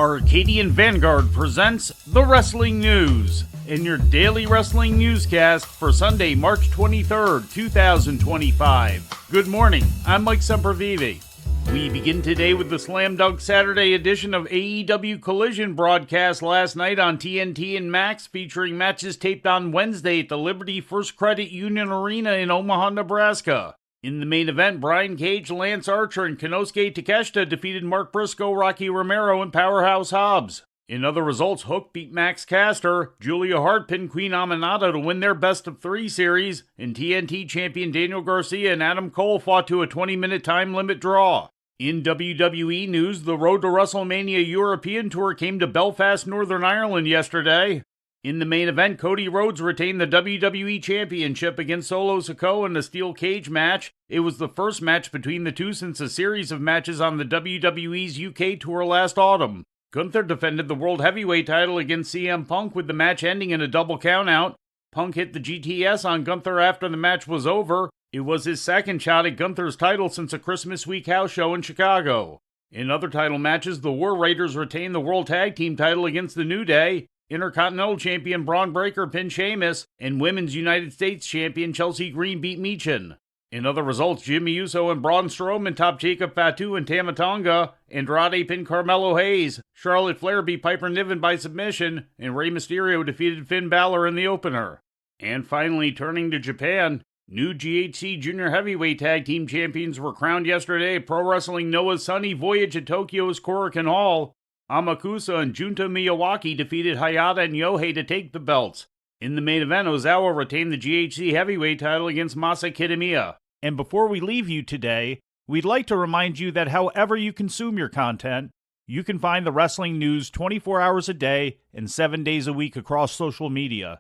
Arcadian Vanguard presents The Wrestling News, in your daily wrestling newscast for Sunday, March 23rd, 2025. Good morning, I'm Mike Sempervive. We begin today with the Slam Dunk Saturday edition of AEW Collisiion broadcast last night on TNT and Max, featuring matches taped on Wednesday at the Liberty First Credit Union Arena in Omaha, Nebraska. In the main event, Brian Cage, Lance Archer, and Konosuke Takeshita defeated Mark Briscoe, Rocky Romero, and Powerhouse Hobbs. In other results, Hook beat Max Caster, Julia Hart pinned Queen Aminata to win their best-of-3 series, and TNT champion Daniel Garcia and Adam Cole fought to a 20-minute time limit draw. In WWE news, the Road to WrestleMania European Tour came to Belfast, Northern Ireland yesterday. In the main event, Cody Rhodes retained the WWE Championship against Solo Sikoa in a steel cage match. It was the first match between the two since a series of matches on the WWE's UK tour last autumn. Gunther defended the World Heavyweight title against CM Punk, with the match ending in a double countout. Punk hit the GTS on Gunther after the match was over. It was his second shot at Gunther's title since a Christmas week house show in Chicago. In other title matches, the War Raiders retained the World Tag Team title against the New Day. Intercontinental Champion Braun Breaker pinned Sheamus, and Women's United States Champion Chelsea Green beat Michin. In other results, Jimmy Uso and Braun Strowman topped Jacob Fatu and Tama Tonga. Andrade pinned Carmelo Hayes. Charlotte Flair beat Piper Niven by submission, and Rey Mysterio defeated Finn Balor in the opener. And finally, turning to Japan, new GHC Junior Heavyweight Tag Team Champions were crowned yesterday at Pro Wrestling Noah's Sunny Voyage at Tokyo's Korakuen Hall. Amakusa and Junta Miyawaki defeated Hayata and Yohei to take the belts. In the main event, Ozawa retained the GHC Heavyweight title against Masa Kitamiya. And before we leave you today, we'd like to remind you that however you consume your content, you can find the wrestling news 24 hours a day and 7 days a week across social media.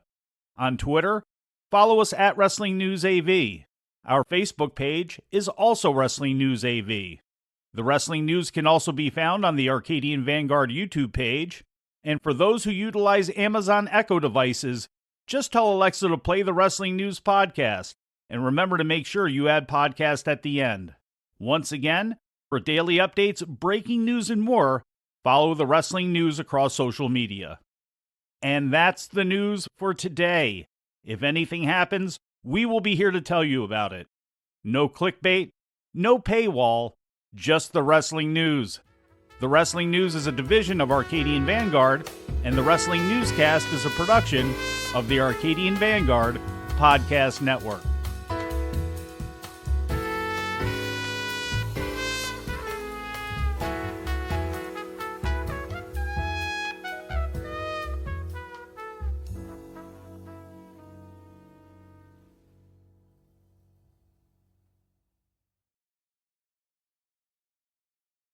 On Twitter, follow us at Wrestling News AV. Our Facebook page is also Wrestling News AV. The Wrestling News can also be found on the Arcadian Vanguard YouTube page. And for those who utilize Amazon Echo devices, just tell Alexa to play the Wrestling News podcast. And remember to make sure you add podcast at the end. Once again, for daily updates, breaking news, and more, follow the Wrestling News across social media. And that's the news for today. If anything happens, we will be here to tell you about it. No clickbait, no paywall, just the Wrestling News. The Wrestling News is a division of Arcadian Vanguard, and the Wrestling Newscast is a production of the Arcadian Vanguard Podcast Network.